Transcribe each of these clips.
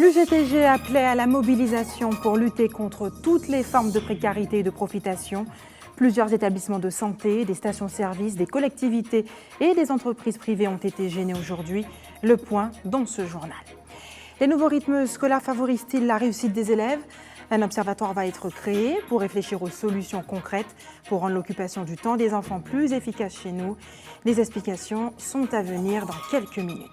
L'UGTG appelait à la mobilisation pour lutter contre toutes les formes de précarité et de profitation. Plusieurs établissements de santé, des stations-service, des collectivités et des entreprises privées ont été gênés aujourd'hui. Le point dans ce journal. Les nouveaux rythmes scolaires favorisent-ils la réussite des élèves ? Un observatoire va être créé pour réfléchir aux solutions concrètes pour rendre l'occupation du temps des enfants plus efficace chez nous. Les explications sont à venir dans quelques minutes.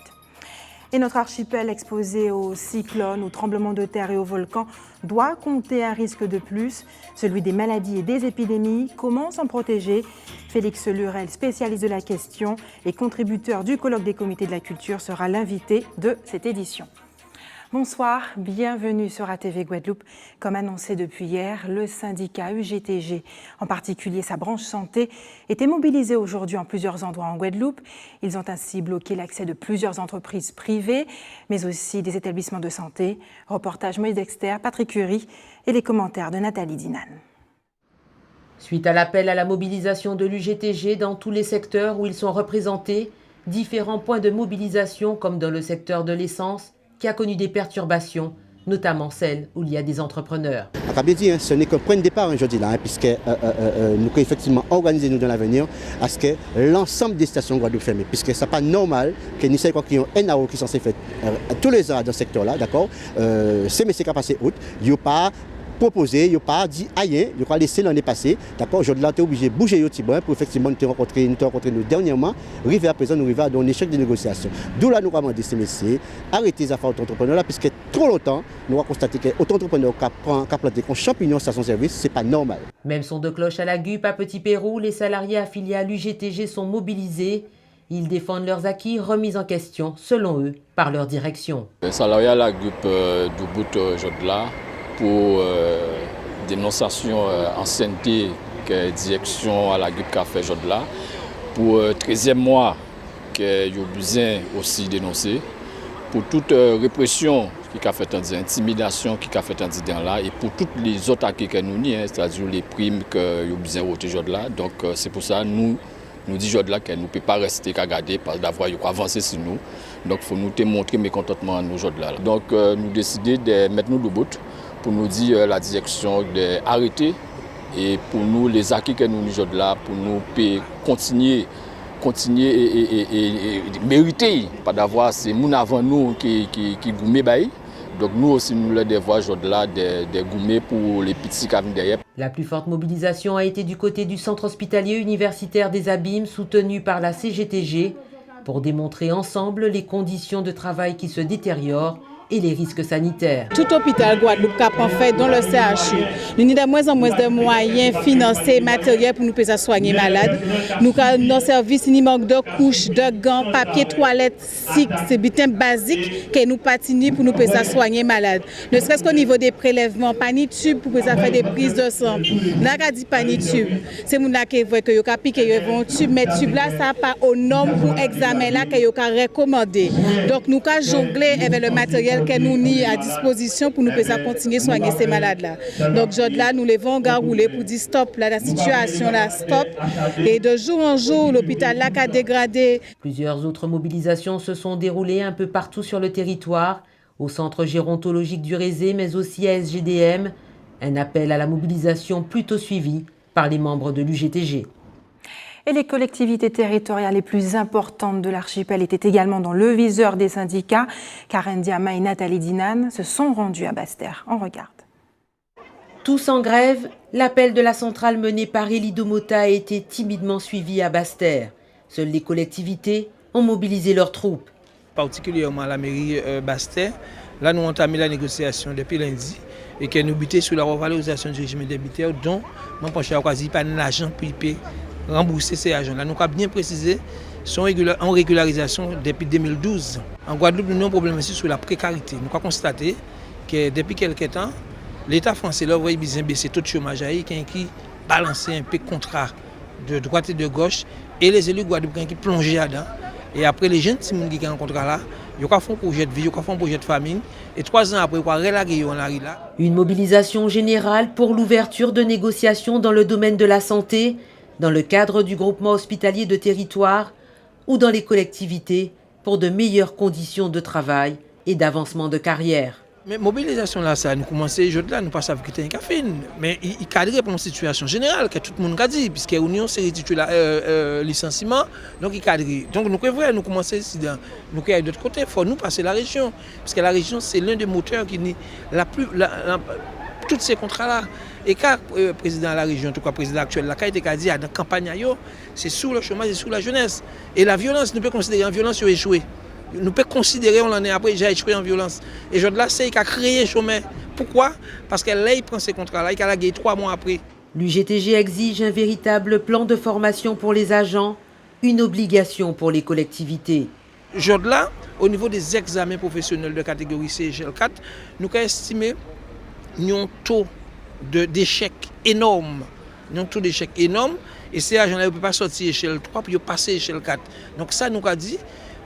Et notre archipel exposé aux cyclones, aux tremblements de terre et aux volcans doit compter un risque de plus, celui des maladies et des épidémies. Comment s'en protéger ? Félix Lurel, spécialiste de la question et contributeur du colloque des comités de la culture, sera l'invité de cette édition. Bonsoir, bienvenue sur ATV Guadeloupe. Comme annoncé depuis hier, le syndicat UGTG, en particulier sa branche santé, était mobilisé aujourd'hui en plusieurs endroits en Guadeloupe. Ils ont ainsi bloqué l'accès de plusieurs entreprises privées, mais aussi des établissements de santé. Reportage Moïse Dexter, Patrick Curie et les commentaires de Nathalie Dinan. Suite à l'appel à la mobilisation de l'UGTG dans tous les secteurs où ils sont représentés, différents points de mobilisation comme dans le secteur de l'essence, qui a connu des perturbations, notamment celles où il y a des entrepreneurs. On a bien dit, ce n'est qu'un point de départ aujourd'hui là, puisque nous pouvons effectivement organiser nous dans l'avenir à ce que l'ensemble des stations Guadeloupe fermées, puisque ce n'est pas normal que nous soyons qui ont un NAO qui sont censés faire tous les ans dans ce secteur-là, d'accord. Ces messieurs qui ont passé août, ils n'ont pas proposé, ils n'ont pas dit rien, ils ont laissé l'année passée, d'accord. Aujourd'hui, là, tu es obligé de bouger au Tibouin pour effectivement nous rencontrer nous dernièrement, arriver à présent, nous arriver à un échec de négociation. D'où là, nous avons demandé ces messieurs, arrêtez les affaires auto-entrepreneurs là, puisque trop longtemps, nous avons constaté que auto-entrepreneurs qui ont planté comme champignon station-service, ce n'est pas normal. Même son de cloche à la GUP à Petit-Pérou, les salariés affiliés à l'UGTG sont mobilisés. Ils défendent leurs acquis remis en question, selon eux, par leur direction. Les salariés à la GUP du bout Jodla, pour dénonciation ancienneté que direction à la GUP qu'a fait Jodla, pour 13e mois que vous besoin aussi dénoncer, pour toute répression qui a fait en disant, intimidation qui a fait en disant là, et pour toutes les autres acquis que nous nions, c'est-à-dire les primes que vous besoin de Jodla. Donc c'est pour ça nous disons Jodla que nous ne pouvons pas rester qu'à garder parce d'avoir avancé sur nous. Donc il faut nous démontrer mécontentement à nous Jodla. Donc nous décidons de mettre nous debout pour nous dire la direction d'arrêter et pour nous les acquis que nous disons là pour nous continuer et mériter pas d'avoir c'est nous avant nous qui gourmet bail. Donc nous aussi nous le devoir là des gourmets pour les petits qui viennent derrière. La plus forte mobilisation a été du côté du centre hospitalier universitaire des Abîmes soutenu par la CGTG pour démontrer ensemble les conditions de travail qui se détériorent et les risques sanitaires. Tout hôpital Guadeloupe Cap en fait dans le CHU, nous avons de moins en moins de moyens financiers, matériels pour nous pouvoir soigner malades. Nous avons nos services, il manque de couches, de gants, papier, toilettes, c'est bien basique que nous patinons pour nous pouvoir soigner malades. Ne serait-ce qu'au niveau des prélèvements, panitube pour pouvoir faire des prises de sang. Là, on dit panitube, c'est mon là qui voit que yo ka piquer un tube, mais tube là ça pas aux normes pour examen là que yo ka recommander. Donc nous avons jonglé avec le matériel que nous ni à disposition pour nous continuer à soigner ces malades-là. Donc, là, nous levons gars rouler pour dire stop, là, la situation là, stop. Et de jour en jour, l'hôpital là a dégradé. Plusieurs autres mobilisations se sont déroulées un peu partout sur le territoire, au centre gérontologique du Rézé, mais aussi à SGDM. Un appel à la mobilisation plutôt suivi par les membres de l'UGTG. Et les collectivités territoriales les plus importantes de l'archipel étaient également dans le viseur des syndicats. Karen Diama et Nathalie Dinan se sont rendus à Basse-Terre. On regarde. Tous en grève, l'appel de la centrale menée par Élie Domota a été timidement suivi à Basse-Terre. Seules les collectivités ont mobilisé leurs troupes. Particulièrement à la mairie Basse-Terre, là nous avons entamé la négociation depuis lundi et que nous butons sur la revalorisation du régime débitaire dont nous pensons quasi pas l'argent pour rembourser ces agents-là. Nous avons bien précisé sont en régularisation depuis 2012. En Guadeloupe, nous avons un problème aussi sur la précarité. Nous avons constaté que depuis quelques temps, l'État français a bien baissé tout le chômage qui balançait un peu contrat de droite et de gauche et les élus guadeloupéens qui plongeaient là-dedans. Et après, les jeunes qui ont un contrat là, ils ont fait un projet de vie, ils ont fait un projet de famille. Et 3 ans après, ils ont relargué là. Une mobilisation générale pour l'ouverture de négociations dans le domaine de la santé, dans le cadre du groupement hospitalier de territoire ou dans les collectivités pour de meilleures conditions de travail et d'avancement de carrière. Mais mobilisation là, ça nous commençait aujourd'hui là, nous pas savons quitter un café, mais il cadrait pour une situation générale que tout le monde a dit, puisque l'union c'est licenciement, donc il cadrait. Donc nous vrai, nous commençons ici, nous de l'autre côté, il faut nous passer la région, parce que la région c'est l'un des moteurs qui n'est tous ces contrats là. Et quand le président de la région, en tout cas le président actuel, a dit dans la campagne, c'est sous le chômage et sous la jeunesse. Et la violence, nous pouvons considérer en violence, il a échoué. Nous pouvons considérer, on l'année après, j'ai échoué en violence. Et je là, c'est qu'il a créé le chômage. Pourquoi? Parce que là, il prend ces contrats-là, il a gagné 3 mois après. L'UGTG exige un véritable plan de formation pour les agents, une obligation pour les collectivités. Je là, au niveau des examens professionnels de catégorie C et GL4, nous avons estimé un taux d'échec énorme. Nous avons un taux d'échec énorme. Et ces agents-là ne peuvent pas sortir échelle 3 puis passer échelle 4. Donc ça, nous avons dit,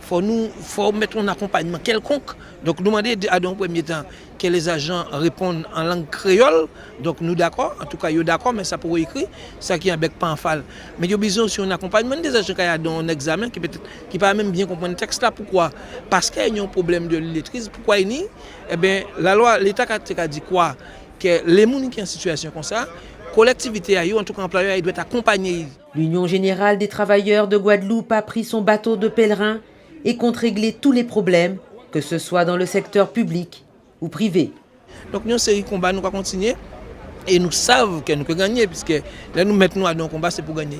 faut mettre un accompagnement quelconque. Donc nous demandons dans un premier temps que les agents répondent en langue créole. Donc nous d'accord, en tout cas ils d'accord, mais ça pourrait écrire, ça qui est un bec pas en fall. Mais il y a besoin aussi un accompagnement des agents qui ont un examen qui peut-être qui pas même bien comprendre le texte là. Pourquoi? Parce qu'il y a un problème de lettrise. Pourquoi il y a? Eh bien la loi, l'État a dit quoi? Que les gens qui sont en situation comme ça, collectivité en tout cas employeur, il doit être accompagné. L'Union générale des travailleurs de Guadeloupe a pris son bateau de pèlerin et compte régler tous les problèmes, que ce soit dans le secteur public ou privé. Donc nous, une série de combats, nous allons continuer et nous savons que nous pouvons gagner, puisque là nous mettons à nos combats, c'est pour gagner.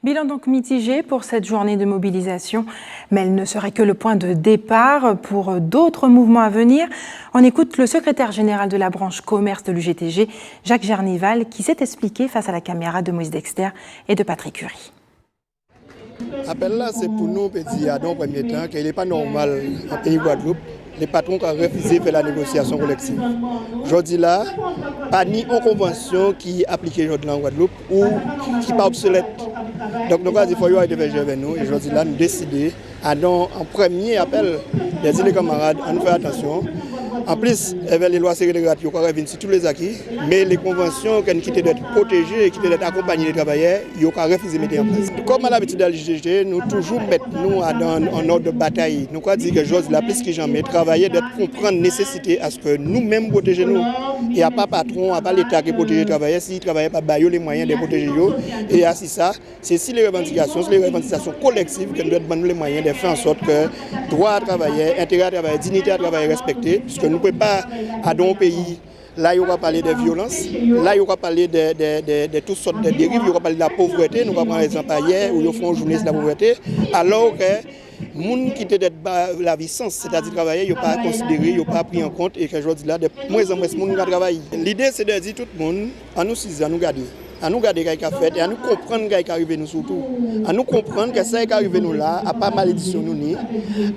Bilan donc mitigé pour cette journée de mobilisation, mais elle ne serait que le point de départ pour d'autres mouvements à venir. On écoute le secrétaire général de la branche commerce de l'UGTG, Jacques Gernival, qui s'est expliqué face à la caméra de Moïse Dexter et de Patrick Curie. L'appel là, c'est pour nous dire dans le premier temps qu'il n'est pas normal en pays Guadeloupe, les patrons qui ont refusé de faire la négociation collective. Aujourd'hui là, pas ni en convention qui est appliquée aujourd'hui en Guadeloupe ou qui n'est pas obsolète. Donc nous avons dit qu'il faut y avoir avec nous et aujourd'hui là, nous décidons en premier appel de dire les camarades à nous faire attention. En plus, avec les lois ségrégatoires, il y a revenir sur tous les acquis, mais les conventions qui doivent être protégées, qui doivent être accompagnées des travailleurs, il y a refusé de mettre en place. Comme à l'habitude de l'UGTG, nous toujours mettons en ordre de bataille. Nous avons dit que j'ose la plus que jamais travailler, de comprendre la nécessité à ce que nous-mêmes protéger nous. Il n'y a pas patron, il n'y a pas l'État qui protège les travailleurs, s'ils ne travaillent pas, ils ont les moyens de protéger eux. Et ainsi ça, c'est si les revendications collectives que nous devons demander les moyens de faire en sorte que droit à travailler, intérêt à travailler, dignité à travailler respecté, puisque nous ne pouvons pas, dans un pays, là il y aura parlé de violence, là il y aura parlé de toutes sortes de dérives, il y aura parlé de la pauvreté, nous allons prendre l'exemple hier où ils font une journée de la pauvreté, alors que les gens qui étaient la vie sans, c'est-à-dire travailler, ils n'ont pas considéré, ils n'ont pas pris en compte et qu'aujourd'hui là, de moins en moins de monde qui travaille. L'idée c'est de dire tout le monde, à nous six, à nous garder. À nous garder ce qu'il a fait et à nous comprendre ce qui est arrivé nous surtout. À nous comprendre que ça qui est arrivé nous là, à pas malédiction nous ni,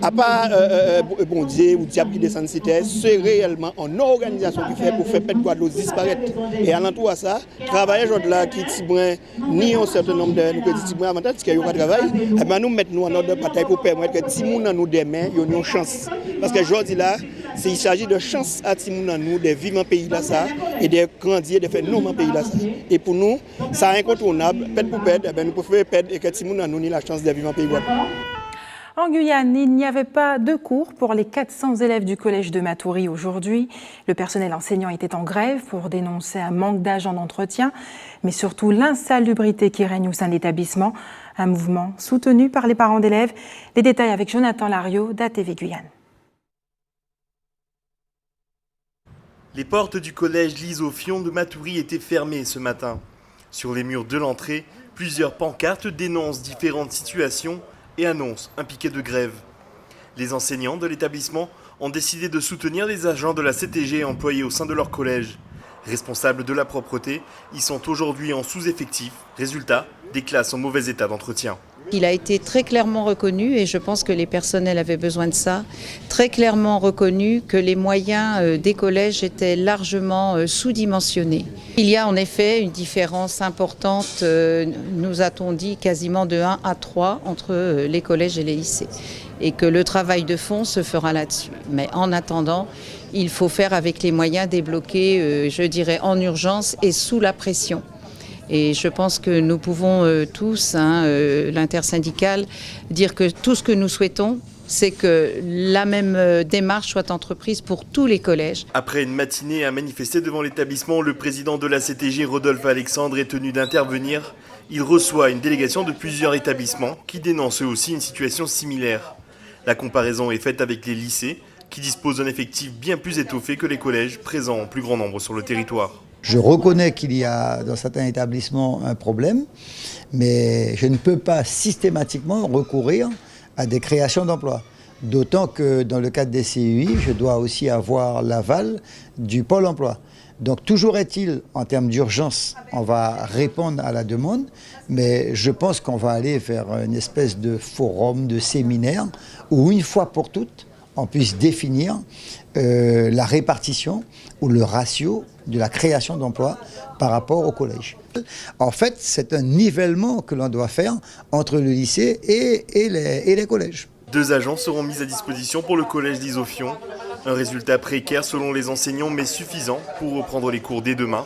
à pas bon Dieu ou diable qui descend de cité, c'est réellement une organisation qui fait pour faire perdre Guadeloupe disparaître. Et à l'entour de ça, travailler aujourd'hui là qui tibrin ni un certain nombre de nous petits tibrin avantage parce qu'il y a pas de travail, et ben nous mettons nous en ordre de bataille pour permettre que si nous nous demain, il y a une chance. Parce que aujourd'hui là, il s'agit de chance à Timoun nous de vivre en pays là ça et de grandir, de faire nous en pays là ça. Et pour nous, ça est incontournable, pète pour pète, nous pouvons pète et que Timoun nous ni la chance de vivre en pays Guadeloupe. En Guyane, il n'y avait pas de cours pour les 400 élèves du collège de Matoury aujourd'hui. Le personnel enseignant était en grève pour dénoncer un manque d'agents d'entretien, mais surtout l'insalubrité qui règne au sein de l'établissement. Un mouvement soutenu par les parents d'élèves. Les détails avec Jonathan Lariot d'ATV Guyane. Les portes du collège Lise au Fion de Matoury étaient fermées ce matin. Sur les murs de l'entrée, plusieurs pancartes dénoncent différentes situations et annoncent un piquet de grève. Les enseignants de l'établissement ont décidé de soutenir les agents de la CTG employés au sein de leur collège. Responsables de la propreté, ils sont aujourd'hui en sous-effectif. Résultat, des classes en mauvais état d'entretien. Il a été très clairement reconnu, et je pense que les personnels avaient besoin de ça, très clairement reconnu que les moyens des collèges étaient largement sous-dimensionnés. Il y a en effet une différence importante, nous a-t-on dit, quasiment de 1 à 3 entre les collèges et les lycées. Et que le travail de fond se fera là-dessus. Mais en attendant, il faut faire avec les moyens débloqués, je dirais, en urgence et sous la pression. Et je pense que nous pouvons tous, l'intersyndicale, dire que tout ce que nous souhaitons, c'est que la même démarche soit entreprise pour tous les collèges. Après une matinée à manifester devant l'établissement, le président de la CTG, Rodolphe Alexandre, est tenu d'intervenir. Il reçoit une délégation de plusieurs établissements qui dénoncent eux aussi une situation similaire. La comparaison est faite avec les lycées, qui disposent d'un effectif bien plus étoffé que les collèges, présents en plus grand nombre sur le territoire. Je reconnais qu'il y a dans certains établissements un problème, mais je ne peux pas systématiquement recourir à des créations d'emplois. D'autant que dans le cadre des CUI, je dois aussi avoir l'aval du pôle emploi. Donc toujours est-il, en termes d'urgence, on va répondre à la demande, mais je pense qu'on va aller vers une espèce de forum, de séminaire, où une fois pour toutes, on puisse définir la répartition ou le ratio de la création d'emplois par rapport au collège. En fait, c'est un nivellement que l'on doit faire entre le lycée et les collèges. 2 agents seront mis à disposition pour le collège d'Isophion. Un résultat précaire selon les enseignants, mais suffisant pour reprendre les cours dès demain.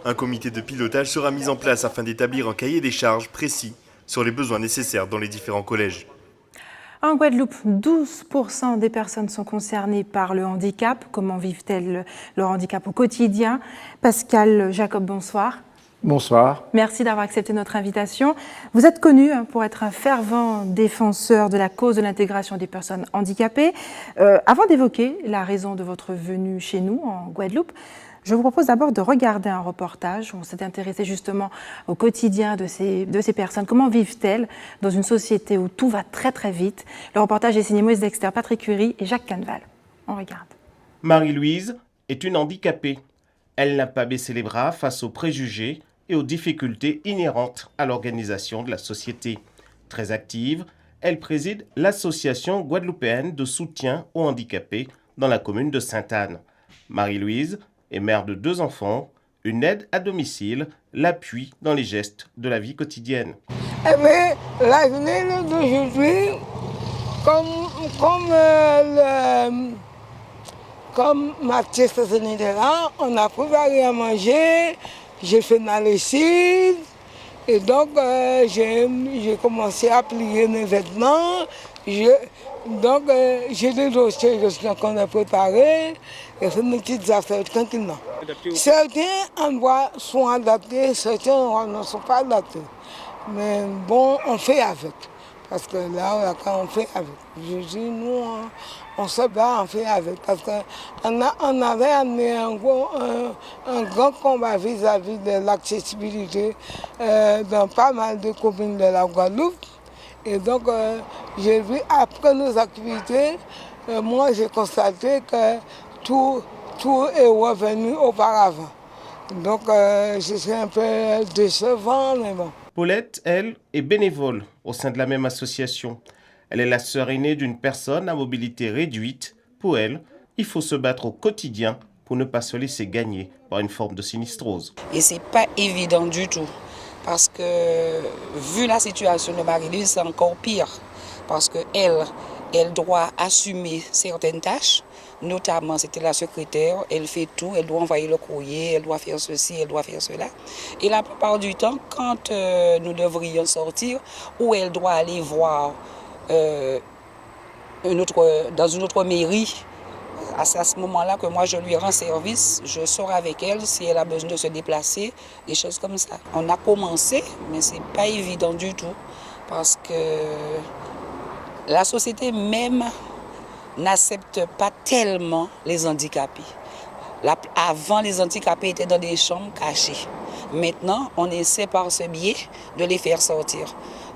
Un comité de pilotage sera mis en place afin d'établir un cahier des charges précis sur les besoins nécessaires dans les différents collèges. En Guadeloupe, 12% des personnes sont concernées par le handicap. Comment vivent-elles leur handicap au quotidien? Pascal Jacob, bonsoir. Bonsoir. Merci d'avoir accepté notre invitation. Vous êtes connu pour être un fervent défenseur de la cause de l'intégration des personnes handicapées. Avant d'évoquer la raison de votre venue chez nous, en Guadeloupe, je vous propose d'abord de regarder un reportage où on s'est intéressé justement au quotidien de ces personnes. Comment vivent-elles dans une société où tout va très très vite? Le reportage est signé Moïse Dexter, Patrick Curie et Jacques Canval. On regarde. Marie-Louise est une handicapée. Elle n'a pas baissé les bras face aux préjugés et aux difficultés inhérentes à l'organisation de la société. Très active, elle préside l'association guadeloupéenne de soutien aux handicapés dans la commune de Sainte-Anne. Marie-Louise est mère de 2 enfants, une aide à domicile, l'appui dans les gestes de la vie quotidienne. Eh bien, la journée d'aujourd'hui, comme Mathias était là, on a préparé à manger, j'ai fait ma lessive, et donc j'ai commencé à plier mes vêtements. Donc j'ai des dossiers qu'on a préparés, et fait mes petites affaires tranquillement. Certains sont adaptés, certains ne sont pas adaptés. Mais bon, on fait avec. Parce que là, quand on fait avec, je dis, nous, on se bat, on fait avec. Parce qu'on avait amené un grand combat vis-à-vis de l'accessibilité dans pas mal de communes de la Guadeloupe. Et donc, j'ai vu, après nos activités, moi, j'ai constaté que tout est revenu auparavant. Donc, c'est un peu décevant, mais bon. Paulette, elle, est bénévole au sein de la même association. Elle est la sœur aînée d'une personne à mobilité réduite. Pour elle, il faut se battre au quotidien pour ne pas se laisser gagner par une forme de sinistrose. Et c'est pas évident du tout, parce que vu la situation de Marie-Louise, c'est encore pire, parce qu'elle doit assumer certaines tâches. Notamment, c'était la secrétaire, elle fait tout, elle doit envoyer le courrier, elle doit faire ceci, elle doit faire cela. Et la plupart du temps, quand nous devrions sortir, ou elle doit aller voir dans une autre mairie, c'est à ce moment-là que moi je lui rends service, je sors avec elle si elle a besoin de se déplacer, des choses comme ça. On a commencé, mais c'est pas évident du tout, parce que la société même n'accepte pas tellement les handicapés. Avant, les handicapés étaient dans des chambres cachées. Maintenant, on essaie par ce biais de les faire sortir.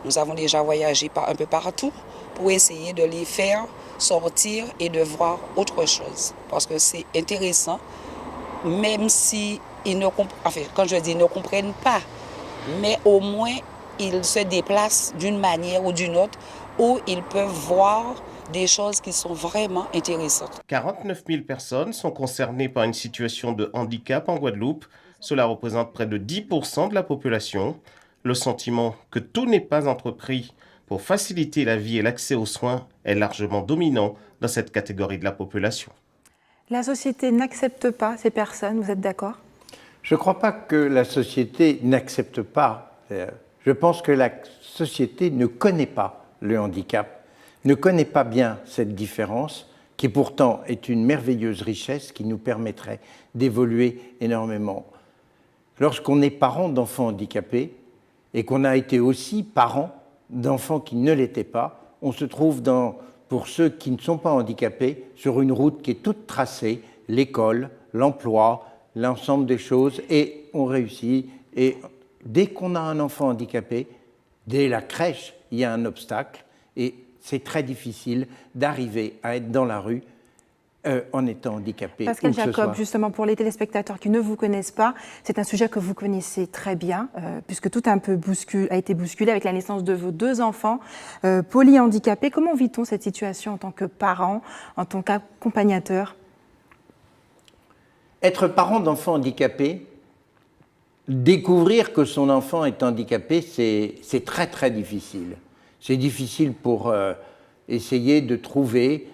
Nous avons déjà voyagé un peu partout pour essayer de les faire sortir et de voir autre chose. Parce que c'est intéressant, même si quand je dis ils ne comprennent pas, mais au moins ils se déplacent d'une manière ou d'une autre où ils peuvent voir des choses qui sont vraiment intéressantes. 49 000 personnes sont concernées par une situation de handicap en Guadeloupe. Cela représente près de 10% de la population. Le sentiment que tout n'est pas entrepris pour faciliter la vie et l'accès aux soins est largement dominant dans cette catégorie de la population. La société n'accepte pas ces personnes, vous êtes d'accord? Je ne crois pas que la société n'accepte pas. Je pense que la société ne connaît pas le handicap. ne connaît pas bien cette différence, qui pourtant est une merveilleuse richesse qui nous permettrait d'évoluer énormément. Lorsqu'on est parent d'enfants handicapés et qu'on a été aussi parent d'enfants qui ne l'étaient pas, on se trouve pour ceux qui ne sont pas handicapés sur une route qui est toute tracée, l'école, l'emploi, l'ensemble des choses, et on réussit. Et dès qu'on a un enfant handicapé, dès la crèche, il y a un obstacle, et c'est très difficile d'arriver à être dans la rue en étant handicapé. Pascal Jacob, justement, pour les téléspectateurs qui ne vous connaissent pas, c'est un sujet que vous connaissez très bien, puisque tout a été bousculé avec la naissance de vos 2 enfants polyhandicapés. Comment vit-on cette situation en tant que parent, en tant qu'accompagnateur? Être parent d'enfants handicapés, découvrir que son enfant est handicapé, c'est très très difficile. C'est difficile pour essayer de trouver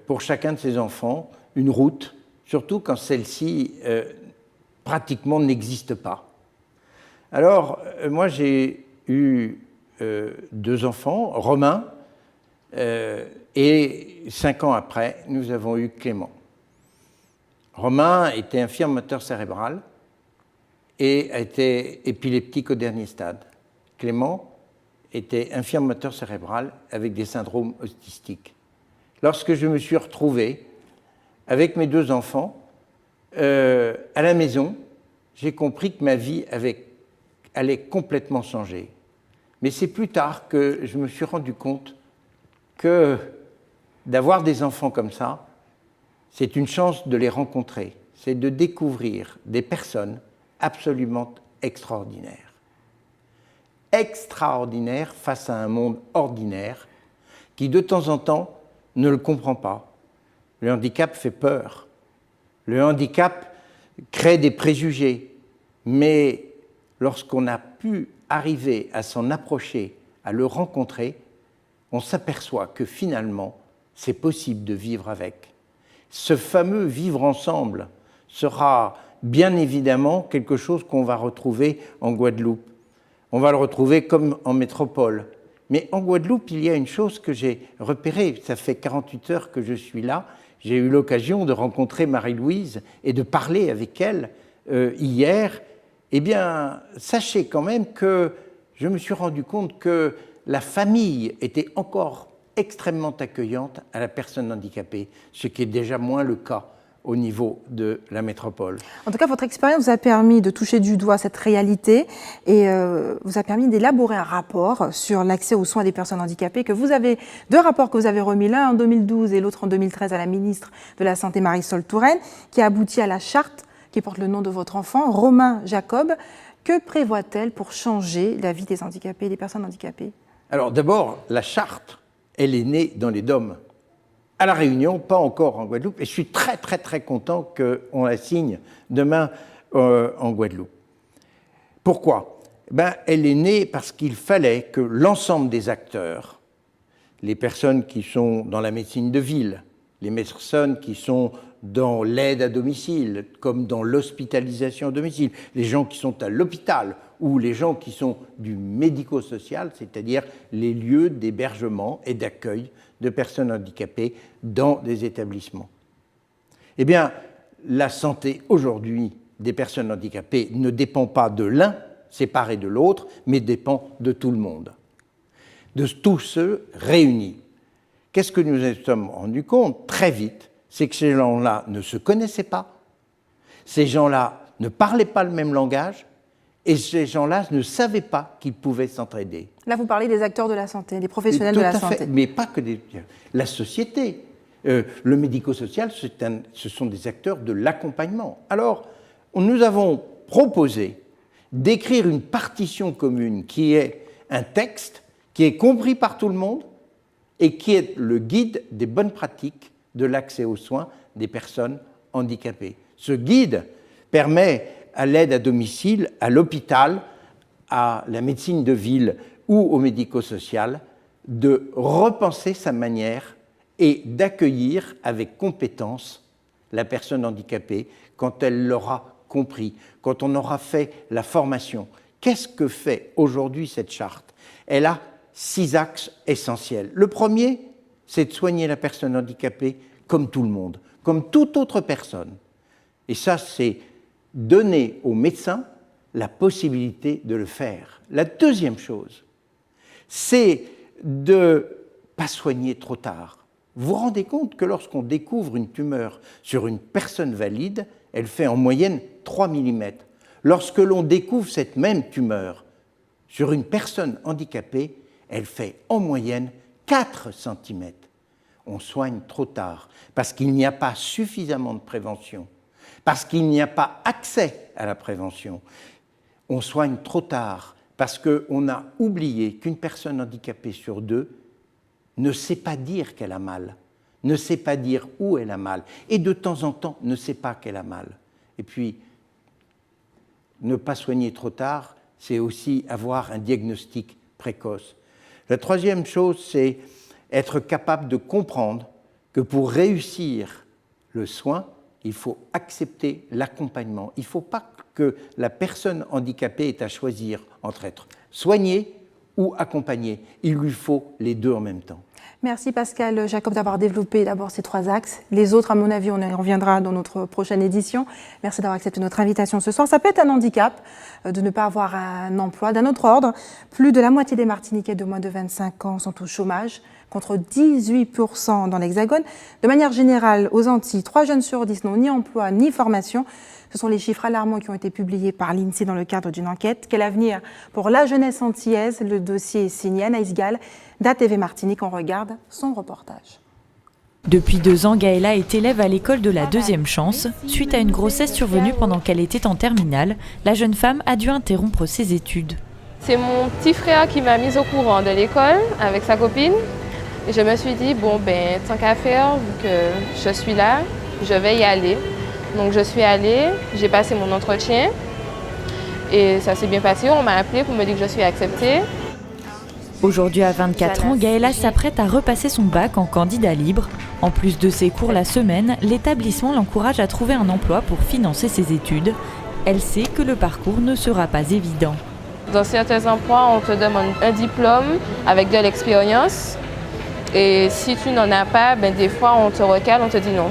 pour chacun de ses enfants une route, surtout quand celle-ci pratiquement n'existe pas. Alors, moi j'ai eu 2 enfants, Romain, et 5 ans après, nous avons eu Clément. Romain était infirme moteur cérébral et a été épileptique au dernier stade. Clément était infirme moteur cérébral avec des syndromes autistiques. Lorsque je me suis retrouvé avec mes 2 enfants à la maison, j'ai compris que ma vie allait complètement changer. Mais c'est plus tard que je me suis rendu compte que d'avoir des enfants comme ça, c'est une chance de les rencontrer, c'est de découvrir des personnes absolument extraordinaires. Extraordinaires face à un monde ordinaire qui, de temps en temps, ne le comprend pas. Le handicap fait peur. Le handicap crée des préjugés. Mais lorsqu'on a pu arriver à s'en approcher, à le rencontrer, on s'aperçoit que finalement, c'est possible de vivre avec. Ce fameux vivre ensemble sera bien évidemment quelque chose qu'on va retrouver en Guadeloupe. On va le retrouver comme en métropole. Mais en Guadeloupe, il y a une chose que j'ai repérée. Ça fait 48 heures que je suis là. J'ai eu l'occasion de rencontrer Marie-Louise et de parler avec elle hier. Eh bien, sachez quand même que je me suis rendu compte que la famille était encore extrêmement accueillante à la personne handicapée, ce qui est déjà moins le cas au niveau de la métropole. En tout cas, votre expérience vous a permis de toucher du doigt cette réalité et vous a permis d'élaborer un rapport sur l'accès aux soins des personnes handicapées. Deux rapports que vous avez remis, l'un en 2012 et l'autre en 2013 à la ministre de la Santé Marisol Touraine, qui a abouti à la charte qui porte le nom de votre enfant, Romain Jacob. Que prévoit-elle pour changer la vie des handicapés, des personnes handicapées? Alors d'abord, la charte, elle est née dans les DOM. À La Réunion, pas encore en Guadeloupe, et je suis très très très content qu'on la signe demain en Guadeloupe. Pourquoi? Elle est née parce qu'il fallait que l'ensemble des acteurs, les personnes qui sont dans la médecine de ville, les personnes qui sont dans l'aide à domicile, comme dans l'hospitalisation à domicile, les gens qui sont à l'hôpital ou les gens qui sont du médico-social, c'est-à-dire les lieux d'hébergement et d'accueil de personnes handicapées dans des établissements. Eh bien, la santé aujourd'hui des personnes handicapées ne dépend pas de l'un séparé de l'autre, mais dépend de tout le monde, de tous ceux réunis. Qu'est-ce que nous nous sommes rendus compte très vite? C'est que ces gens-là ne se connaissaient pas, ces gens-là ne parlaient pas le même langage, et ces gens-là ne savaient pas qu'ils pouvaient s'entraider. Là, vous parlez des acteurs de la santé, des professionnels de la santé. Mais pas que la société. Le médico-social, ce sont des acteurs de l'accompagnement. Alors, nous avons proposé d'écrire une partition commune qui est un texte qui est compris par tout le monde et qui est le guide des bonnes pratiques de l'accès aux soins des personnes handicapées. Ce guide permet à l'aide à domicile, à l'hôpital, à la médecine de ville ou au médico-social, de repenser sa manière et d'accueillir avec compétence la personne handicapée quand elle l'aura compris, quand on aura fait la formation. Qu'est-ce que fait aujourd'hui cette charte? Elle a 6 axes essentiels. Le premier, c'est de soigner la personne handicapée comme tout le monde, comme toute autre personne. Et ça, c'est donner aux médecins la possibilité de le faire. La deuxième chose, c'est de ne pas soigner trop tard. Vous vous rendez compte que lorsqu'on découvre une tumeur sur une personne valide, elle fait en moyenne 3 mm. Lorsque l'on découvre cette même tumeur sur une personne handicapée, elle fait en moyenne 4 cm. On soigne trop tard parce qu'il n'y a pas suffisamment de prévention, parce qu'il n'y a pas accès à la prévention. On soigne trop tard parce qu'on a oublié qu'une personne handicapée sur 2 ne sait pas dire qu'elle a mal, ne sait pas dire où elle a mal, et de temps en temps ne sait pas qu'elle a mal. Et puis, ne pas soigner trop tard, c'est aussi avoir un diagnostic précoce. La troisième chose, c'est être capable de comprendre que pour réussir le soin, il faut accepter l'accompagnement. Il ne faut pas que la personne handicapée ait à choisir entre être soignée ou accompagnée. Il lui faut les deux en même temps. Merci Pascal Jacob d'avoir développé d'abord ces 3 axes. Les autres, à mon avis, on y reviendra dans notre prochaine édition. Merci d'avoir accepté notre invitation ce soir. Ça peut être un handicap de ne pas avoir un emploi. D'un autre ordre, plus de la moitié des Martiniquais de moins de 25 ans sont au chômage, contre 18% dans l'Hexagone. De manière générale, aux Antilles, 3 jeunes sur 10 n'ont ni emploi ni formation. Ce sont les chiffres alarmants qui ont été publiés par l'INSEE dans le cadre d'une enquête. Quel avenir pour la jeunesse antillaise? Le dossier est signé Anaïs Gall d'ATV Martinique. On regarde son reportage. Depuis 2 ans, Gaëla est élève à l'école de la Deuxième Chance. Suite à une grossesse survenue pendant qu'elle était en terminale, la jeune femme a dû interrompre ses études. C'est mon petit frère qui m'a mise au courant de l'école avec sa copine. Et je me suis dit, bon, tant qu'à faire, vu que je suis là, je vais y aller. Donc je suis allée, j'ai passé mon entretien et ça s'est bien passé. On m'a appelé pour me dire que je suis acceptée. Aujourd'hui, à 24 ans, Gaëla s'apprête à repasser son bac en candidat libre. En plus de ses cours la semaine, l'établissement l'encourage à trouver un emploi pour financer ses études. Elle sait que le parcours ne sera pas évident. Dans certains emplois, on te demande un diplôme avec de l'expérience. Et si tu n'en as pas, des fois on te recale, on te dit non.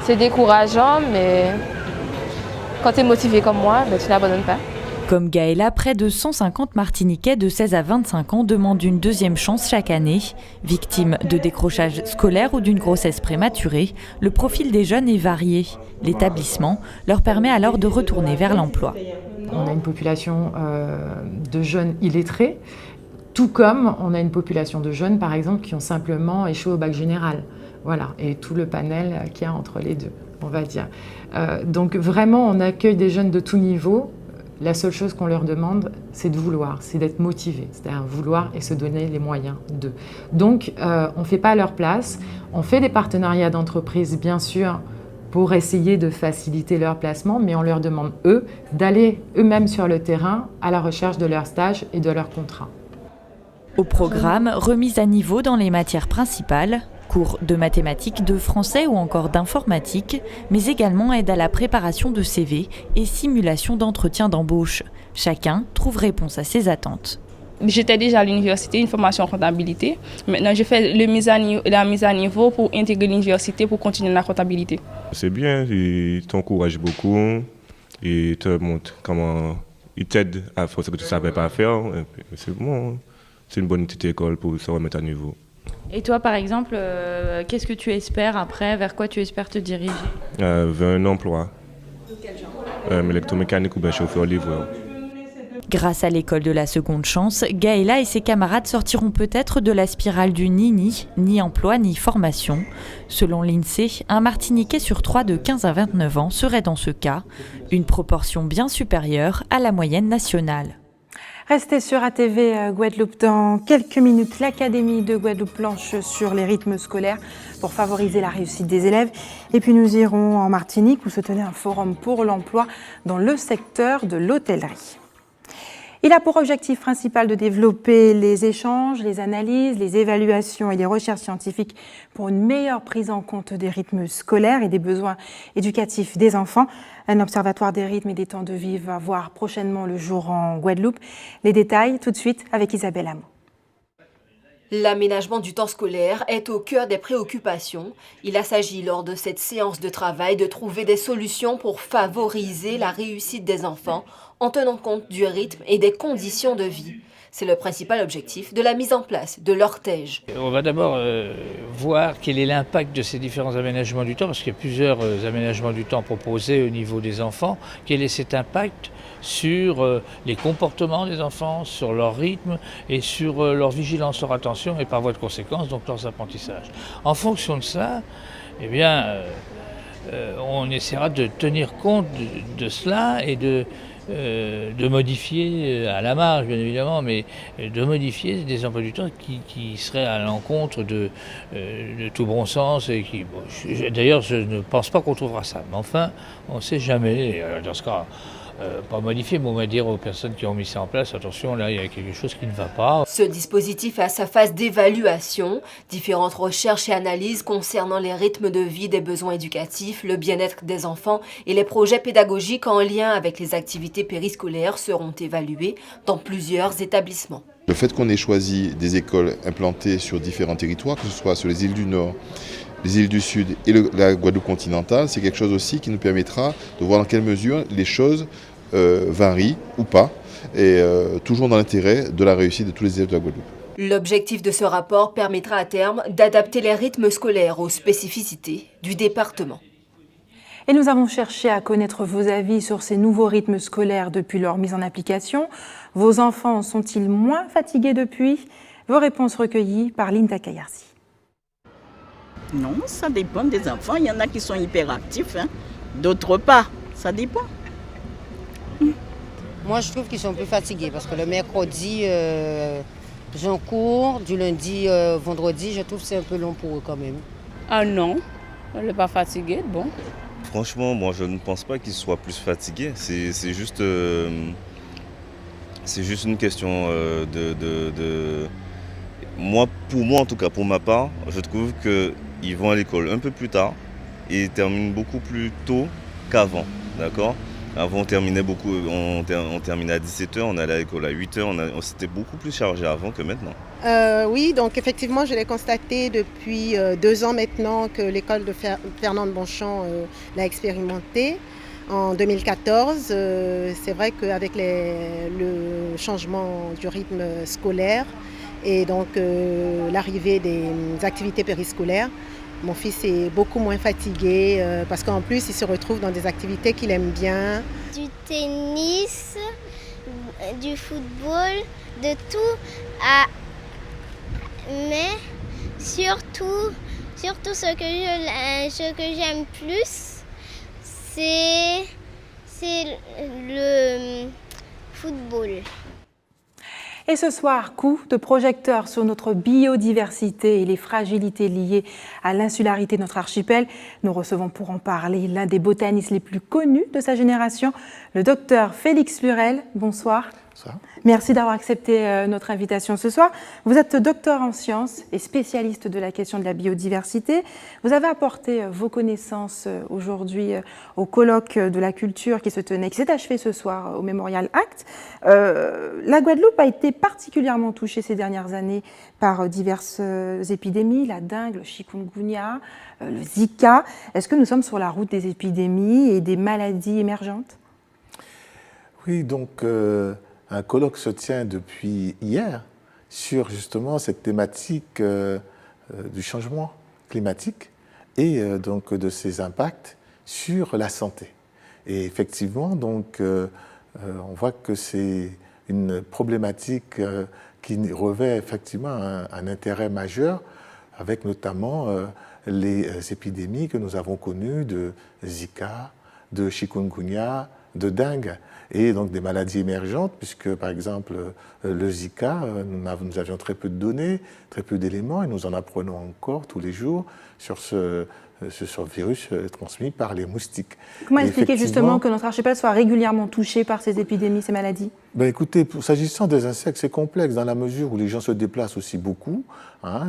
C'est décourageant, mais quand tu es motivé comme moi, tu n'abandonnes pas. Comme Gaëla, près de 150 Martiniquais de 16 à 25 ans demandent une deuxième chance chaque année. Victimes de décrochage scolaire ou d'une grossesse prématurée, le profil des jeunes est varié. L'établissement leur permet alors de retourner vers l'emploi. On a une population de jeunes illettrés, tout comme on a une population de jeunes, par exemple, qui ont simplement échoué au bac général. Voilà, et tout le panel qu'il y a entre les deux, on va dire. Donc vraiment, on accueille des jeunes de tout niveau. La seule chose qu'on leur demande, c'est de vouloir, c'est d'être motivé, c'est-à-dire vouloir et se donner les moyens d'eux. Donc, on ne fait pas à leur place. On fait des partenariats d'entreprise, bien sûr, pour essayer de faciliter leur placement, mais on leur demande, eux, d'aller eux-mêmes sur le terrain à la recherche de leur stage et de leur contrat. Au programme, remise à niveau dans les matières principales, cours de mathématiques, de français ou encore d'informatique, mais également aide à la préparation de CV et simulation d'entretien d'embauche. Chacun trouve réponse à ses attentes. J'étais déjà à l'université, une formation en comptabilité. Maintenant, je fais la mise à niveau pour intégrer l'université pour continuer la comptabilité. C'est bien, il t'encourage beaucoup et te montre comment il t'aide à faire ce que tu ne savais pas faire. C'est bon, c'est une bonne petite école pour se remettre à niveau. Et toi, par exemple, qu'est-ce que tu espères après? Vers quoi tu espères te diriger? Vers un emploi. Quel genre? Électromécanique ou bien chauffeur-livreur. Grâce à l'école de la seconde chance, Gaëla et ses camarades sortiront peut-être de la spirale du ni emploi ni formation. Selon l'INSEE, un Martiniquais sur 3 de 15 à 29 ans serait dans ce cas, une proportion bien supérieure à la moyenne nationale. Restez sur ATV Guadeloupe. Dans quelques minutes, l'Académie de Guadeloupe planche sur les rythmes scolaires pour favoriser la réussite des élèves. Et puis nous irons en Martinique où se tenait un forum pour l'emploi dans le secteur de l'hôtellerie. Il a pour objectif principal de développer les échanges, les analyses, les évaluations et les recherches scientifiques pour une meilleure prise en compte des rythmes scolaires et des besoins éducatifs des enfants. Un observatoire des rythmes et des temps de vie va voir prochainement le jour en Guadeloupe. Les détails tout de suite avec Isabelle Hamon. L'aménagement du temps scolaire est au cœur des préoccupations. Il s'agit lors de cette séance de travail de trouver des solutions pour favoriser la réussite des enfants en tenant compte du rythme et des conditions de vie. C'est le principal objectif de la mise en place de l'Ortège. On va d'abord voir quel est l'impact de ces différents aménagements du temps, parce qu'il y a plusieurs aménagements du temps proposés au niveau des enfants. Quel est cet impact sur les comportements des enfants, sur leur rythme et sur leur vigilance, leur attention et par voie de conséquence, donc leurs apprentissages. En fonction de ça, eh bien, on essaiera de tenir compte de cela et de modifier à la marge, bien évidemment, mais de modifier des emplois du temps qui seraient à l'encontre de tout bon sens. Et qui, bon, d'ailleurs, je ne pense pas qu'on trouvera ça. Mais enfin, on ne sait jamais. Dans ce cas, pas modifier, mais on va dire aux personnes qui ont mis ça en place, attention, là, il y a quelque chose qui ne va pas. Ce dispositif a sa phase d'évaluation. Différentes recherches et analyses concernant les rythmes de vie, des besoins éducatifs, le bien-être des enfants et les projets pédagogiques en lien avec les activités périscolaires seront évalués dans plusieurs établissements. Le fait qu'on ait choisi des écoles implantées sur différents territoires, que ce soit sur les îles du Nord, les îles du Sud et la Guadeloupe continentale, c'est quelque chose aussi qui nous permettra de voir dans quelle mesure les choses varient ou pas, et toujours dans l'intérêt de la réussite de tous les élèves de la Guadeloupe. L'objectif de ce rapport permettra à terme d'adapter les rythmes scolaires aux spécificités du département. Et nous avons cherché à connaître vos avis sur ces nouveaux rythmes scolaires depuis leur mise en application. Vos enfants sont-ils moins fatigués depuis? Vos réponses recueillies par Linda Kayarsi. Non, ça dépend des enfants. Il y en a qui sont hyperactifs, hein. D'autres pas. Ça dépend. Moi, je trouve qu'ils sont plus fatigués parce que le mercredi, j'en cours. Du lundi, vendredi, je trouve que c'est un peu long pour eux quand même. Ah non, elle n'est pas fatiguée, bon. Franchement, moi, je ne pense pas qu'ils soient plus fatigués. C'est juste une question Moi, pour moi, en tout cas, pour ma part, je trouve qu'ils vont à l'école un peu plus tard et ils terminent beaucoup plus tôt qu'avant, d'accord ? Avant, on terminait à 17h, on allait à l'école à 8h, on s'était beaucoup plus chargé avant que maintenant. Oui, donc effectivement, je l'ai constaté depuis 2 ans maintenant que l'école de Fernande Bonchamp l'a expérimenté. En 2014, c'est vrai qu'avec le changement du rythme scolaire et donc l'arrivée des activités périscolaires, mon fils est beaucoup moins fatigué parce qu'en plus, il se retrouve dans des activités qu'il aime bien. Du tennis, du football, de tout. Mais surtout ce que j'aime plus, c'est le football. Et ce soir, coup de projecteur sur notre biodiversité et les fragilités liées à l'insularité de notre archipel. Nous recevons pour en parler l'un des botanistes les plus connus de sa génération, le docteur Félix Lurel. Bonsoir. Bonsoir. Merci d'avoir accepté notre invitation ce soir. Vous êtes docteur en sciences et spécialiste de la question de la biodiversité. Vous avez apporté vos connaissances aujourd'hui au colloque de la culture qui s'est achevé ce soir au Memorial Act. La Guadeloupe a été particulièrement touchée ces dernières années par diverses épidémies, la dengue, le chikungunya, le Zika. Est-ce que nous sommes sur la route des épidémies et des maladies émergentes? Oui, donc un colloque se tient depuis hier sur justement cette thématique du changement climatique et donc de ses impacts sur la santé. Et effectivement, donc, on voit que c'est une problématique qui revêt effectivement un intérêt majeur, avec notamment les épidémies que nous avons connues de Zika, de chikungunya, de dengue, et donc des maladies émergentes, puisque par exemple le Zika, nous avions très peu de données, très peu d'éléments, et nous en apprenons encore tous les jours sur ce virus transmis par les moustiques. Comment expliquer justement que notre archipel soit régulièrement touché par ces épidémies, ces maladies? Ben écoutez, s'agissant des insectes, c'est complexe dans la mesure où les gens se déplacent aussi beaucoup. Hein,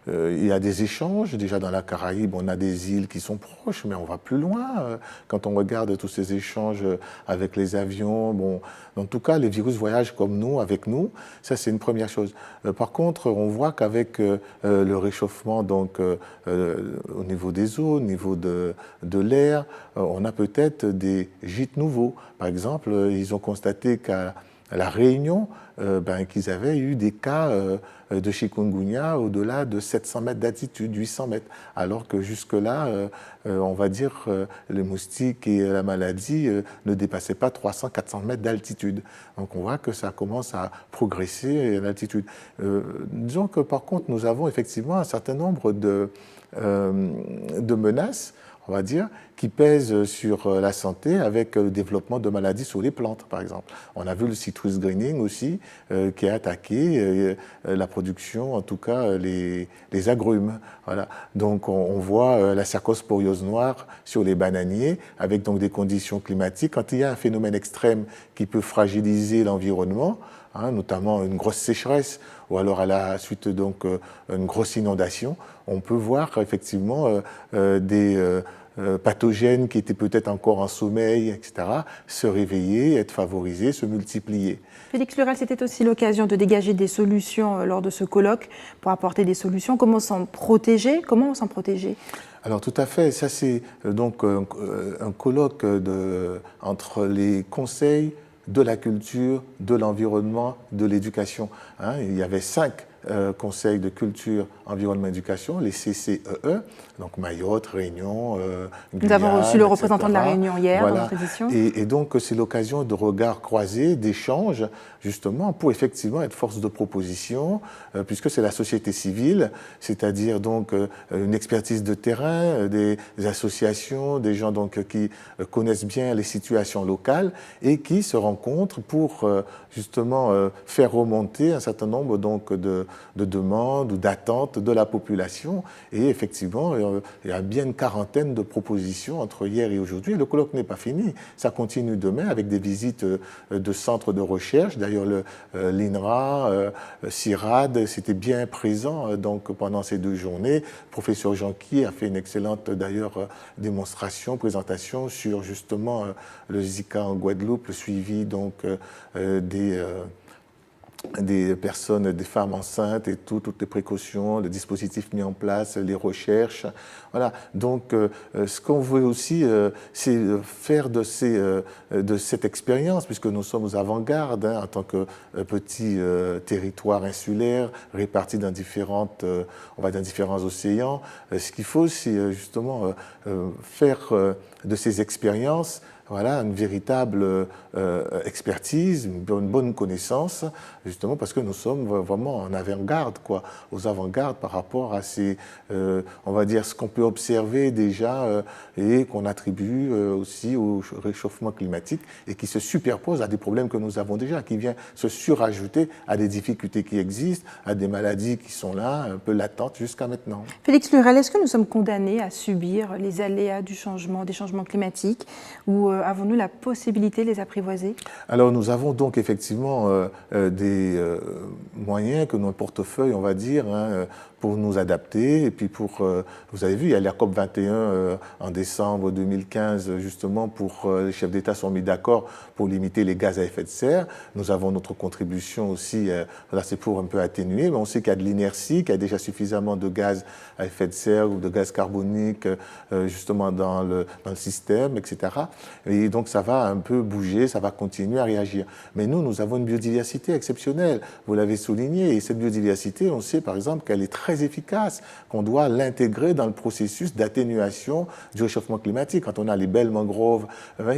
il y a des échanges. Déjà dans la Caraïbe, on a des îles qui sont proches, mais on va plus loin. Quand on regarde tous ces échanges avec les avions, bon, en tout cas, les virus voyagent comme nous, avec nous. Ça, c'est une première chose. Par contre, on voit qu'avec le réchauffement, donc au niveau des eaux, au niveau de l'air, on a peut-être des gîtes nouveaux. Par exemple, ils ont constaté qu'à La Réunion, qu'ils avaient eu des cas de chikungunya au-delà de 700 mètres d'altitude, 800 mètres, alors que jusque-là, on va dire, les moustiques et la maladie ne dépassaient pas 300-400 mètres d'altitude. Donc on voit que ça commence à progresser à l'altitude. Disons que par contre, nous avons effectivement un certain nombre de menaces, on va dire, qui pèsent sur la santé avec le développement de maladies sur les plantes, par exemple. On a vu le citrus greening aussi, qui a attaqué la production, en tout cas les agrumes. Voilà. Donc on voit la cercosporiose noire sur les bananiers, avec donc des conditions climatiques. Quand il y a un phénomène extrême qui peut fragiliser l'environnement, notamment une grosse sécheresse, ou alors à la suite donc une grosse inondation, on peut voir effectivement des pathogènes qui étaient peut-être encore en sommeil, etc., se réveiller, être favorisés, se multiplier. Félix Lurel, c'était aussi l'occasion de dégager des solutions lors de ce colloque pour apporter des solutions. Comment s'en protéger? Alors tout à fait, ça c'est donc un colloque entre les conseils de la culture, de l'environnement, de l'éducation. Il y avait 5 conseils de culture, environnement, éducation, les CCEE, donc Mayotte, Réunion, Guyane, nous avons reçu le représentant etc. de la Réunion hier dans notre édition. Et donc c'est l'occasion de regards croisés, d'échanges, justement, pour effectivement être force de proposition, puisque c'est la société civile, c'est-à-dire donc une expertise de terrain, des associations, des gens donc qui connaissent bien les situations locales et qui se rencontrent pour justement faire remonter un certain nombre donc de demandes ou d'attentes de la population. Et effectivement, il y a bien une quarantaine de propositions entre hier et aujourd'hui. Le colloque n'est pas fini, ça continue demain avec des visites de centres de recherche. D'ailleurs, l'INRA, CIRAD, c'était bien présent donc pendant ces 2 journées. Le professeur Jeanqui a fait une excellente d'ailleurs démonstration, présentation sur justement le Zika en Guadeloupe, le suivi donc des personnes, des femmes enceintes et toutes les précautions, les dispositifs mis en place, les recherches. Voilà. Donc, ce qu'on veut aussi, c'est faire de cette expérience, puisque nous sommes aux avant-gardes en tant que petit territoire insulaire réparti dans différents océans. Ce qu'il faut, c'est justement faire de ces expériences une véritable expertise, une bonne connaissance, justement parce que nous sommes vraiment en avant-garde, aux avant-gardes par rapport à on va dire, ce qu'on peut observer déjà et qu'on attribue aussi au réchauffement climatique et qui se superpose à des problèmes que nous avons déjà, qui vient se surajouter à des difficultés qui existent, à des maladies qui sont là, un peu latentes jusqu'à maintenant. Félix Lurel, est-ce que nous sommes condamnés à subir les aléas des changements climatiques ou avons-nous la possibilité de les apprivoiser? Alors nous avons donc effectivement des moyens que notre portefeuille, on va dire, pour nous adapter. Et puis vous avez vu, il y a la COP21 en décembre 2015, justement, les chefs d'État sont mis d'accord pour limiter les gaz à effet de serre. Nous avons notre contribution aussi, là c'est pour un peu atténuer, mais on sait qu'il y a de l'inertie, qu'il y a déjà suffisamment de gaz à effet de serre ou de gaz carbonique, justement, dans le système, etc. Et donc ça va un peu bouger, ça va continuer à réagir. Mais nous avons une biodiversité exceptionnelle, vous l'avez souligné, et cette biodiversité, on sait par exemple qu'elle est très efficace, qu'on doit l'intégrer dans le processus d'atténuation du réchauffement climatique. Quand on a les belles mangroves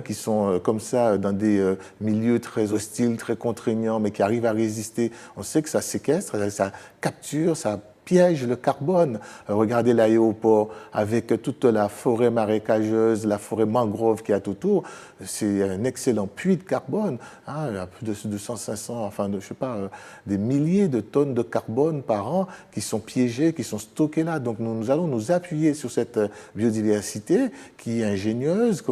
qui sont comme ça dans des milieux très hostiles, très contraignants, mais qui arrivent à résister, on sait que ça séquestre, ça capture, ça piège le carbone. Regardez l'aéroport avec toute la forêt marécageuse, la forêt mangrove qui est autour. C'est un excellent puits de carbone. Il y a plus de 200, 500, enfin, je sais pas, des milliers de tonnes de carbone par an qui sont piégées, qui sont stockées là. Donc nous allons nous appuyer sur cette biodiversité qui est ingénieuse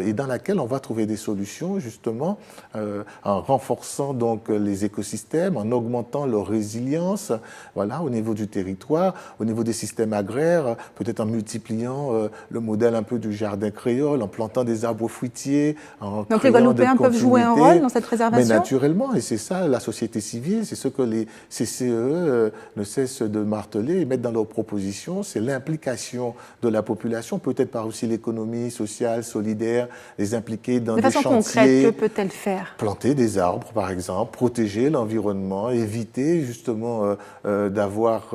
et dans laquelle on va trouver des solutions justement en renforçant donc les écosystèmes, en augmentant leur résilience, voilà, au niveau du territoire, au niveau des systèmes agraires, peut-être en multipliant le modèle un peu du jardin créole, en plantant des arbres fruitiers, en donc les Guadeloupéens peuvent jouer un rôle dans cette préservation? Mais naturellement, et c'est ça la société civile, c'est ce que les CCE ne cessent de marteler et mettre dans leurs propositions, c'est l'implication de la population, peut-être par aussi l'économie sociale, solidaire, les impliquer dans des chantiers. De façon concrète, que peut-elle faire? Planter des arbres, par exemple, protéger l'environnement, éviter justement d'avoir,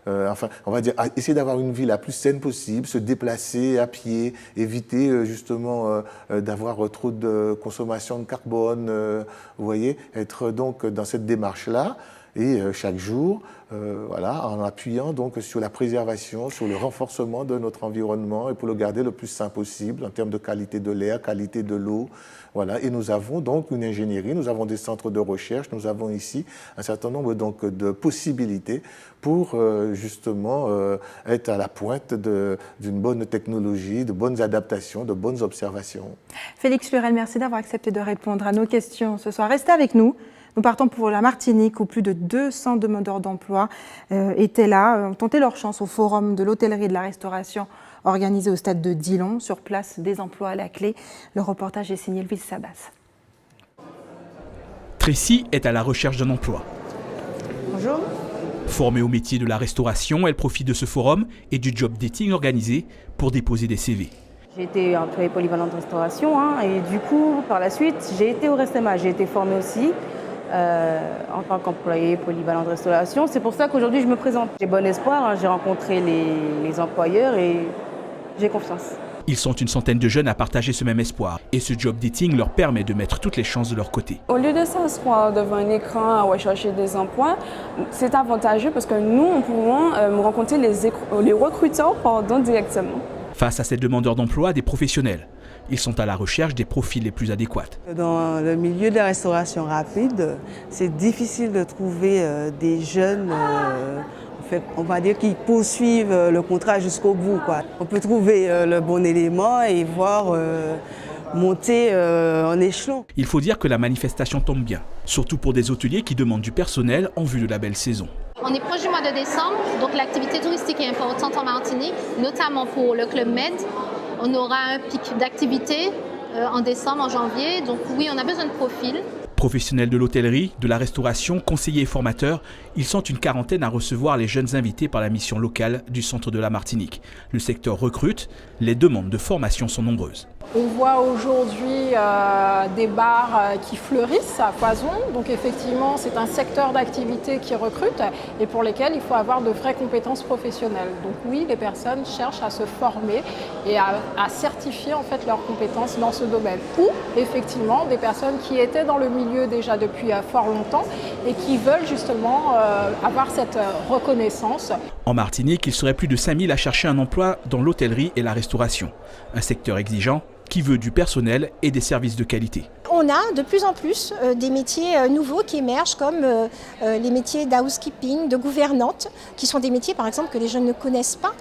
enfin, on va dire, essayer d'avoir une vie la plus saine possible, se déplacer à pied, éviter justement d'avoir trop de consommation de carbone, vous voyez, être donc dans cette démarche-là. Et chaque jour, voilà, en appuyant donc sur la préservation, sur le renforcement de notre environnement et pour le garder le plus sain possible en termes de qualité de l'air, qualité de l'eau. Voilà. Et nous avons donc une ingénierie, nous avons des centres de recherche, nous avons ici un certain nombre donc de possibilités pour justement être à la pointe d'une bonne technologie, de bonnes adaptations, de bonnes observations. Félix Lurel, merci d'avoir accepté de répondre à nos questions ce soir. Restez avec nous. Nous partons pour la Martinique où plus de 200 demandeurs d'emploi étaient là, ont tenté leur chance au forum de l'hôtellerie et de la restauration organisé au stade de Dillon. Sur place, des emplois à la clé. Le reportage est signé Louise Sabas. Tracy est à la recherche d'un emploi. Bonjour. Formée au métier de la restauration, elle profite de ce forum et du job dating organisé pour déposer des CV. J'ai été employée polyvalente de restauration et du coup, par la suite, j'ai été au Restema. J'ai été formée aussi. En tant qu'employé polyvalent de restauration. C'est pour ça qu'aujourd'hui je me présente. J'ai bon espoir, j'ai rencontré les employeurs et j'ai confiance. Ils sont une centaine de jeunes à partager ce même espoir et ce job dating leur permet de mettre toutes les chances de leur côté. Au lieu de s'asseoir devant un écran à rechercher des emplois, c'est avantageux parce que nous, pouvons rencontrer les recruteurs directement. Face à ces demandeurs d'emploi, des professionnels. Ils sont à la recherche des profils les plus adéquats. Dans le milieu de la restauration rapide, c'est difficile de trouver des jeunes, on va dire, qui poursuivent le contrat jusqu'au bout, quoi. On peut trouver le bon élément et voir monter en échelon. Il faut dire que la manifestation tombe bien, surtout pour des hôteliers qui demandent du personnel en vue de la belle saison. On est proche du mois de décembre, donc l'activité touristique est importante en Martinique, notamment pour le Club Med. On aura un pic d'activité en décembre, en janvier, donc oui, on a besoin de profils. Professionnels de l'hôtellerie, de la restauration, conseillers et formateurs, ils sont une quarantaine à recevoir les jeunes invités par la mission locale du centre de la Martinique. Le secteur recrute, les demandes de formation sont nombreuses. On voit aujourd'hui des bars qui fleurissent à foison, donc effectivement c'est un secteur d'activité qui recrute et pour lesquels il faut avoir de vraies compétences professionnelles. Donc oui, les personnes cherchent à se former et à certifier en fait leurs compétences dans ce domaine. Ou effectivement des personnes qui étaient dans le milieu déjà depuis fort longtemps et qui veulent justement avoir cette reconnaissance. En Martinique, il serait plus de 5000 à chercher un emploi dans l'hôtellerie et la restauration. Un secteur exigeant qui veut du personnel et des services de qualité. On a de plus en plus des métiers nouveaux qui émergent comme les métiers d'housekeeping, de gouvernante, qui sont des métiers par exemple que les jeunes ne connaissent pas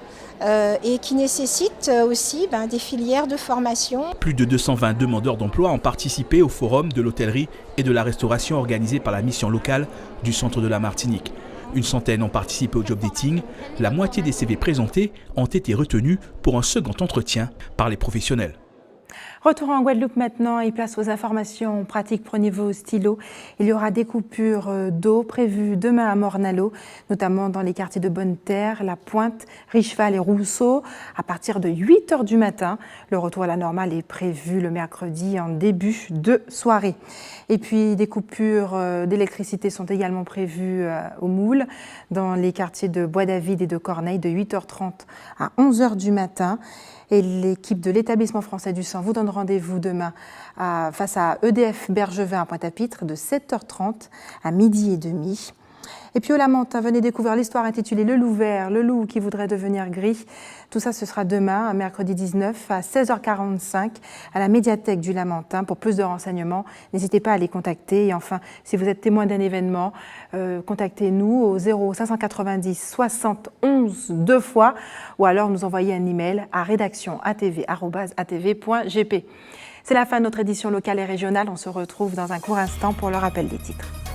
et qui nécessitent aussi des filières de formation. Plus de 220 demandeurs d'emploi ont participé au forum de l'hôtellerie et de la restauration organisé par la mission locale du centre de la Martinique. Une centaine ont participé au job dating. La moitié des CV présentés ont été retenus pour un second entretien par les professionnels. Retour en Guadeloupe maintenant et place aux informations pratiques. Prenez vos stylos. Il y aura des coupures d'eau prévues demain à Morne-à-l'Eau, notamment dans les quartiers de Bonne-Terre, La Pointe, Richeval et Rousseau, à partir de 8h du matin. Le retour à la normale est prévu le mercredi en début de soirée. Et puis des coupures d'électricité sont également prévues au Moule, dans les quartiers de Bois-David et de Corneille, de 8h30 à 11h du matin. Et l'équipe de l'établissement français du sang vous donne rendez-vous demain face à EDF Bergevin à Pointe-à-Pitre de 7h30 à 12h30. Et puis au Lamentin, venez découvrir l'histoire intitulée Le loup vert, le loup qui voudrait devenir gris. Tout ça, ce sera demain, mercredi 19 à 16h45 à la médiathèque du Lamentin. Pour plus de renseignements, n'hésitez pas à les contacter. Et enfin, si vous êtes témoin d'un événement, contactez-nous au 0590 71 2 fois ou alors nous envoyer un email à rédaction@atv.gp. C'est la fin de notre édition locale et régionale. On se retrouve dans un court instant pour le rappel des titres.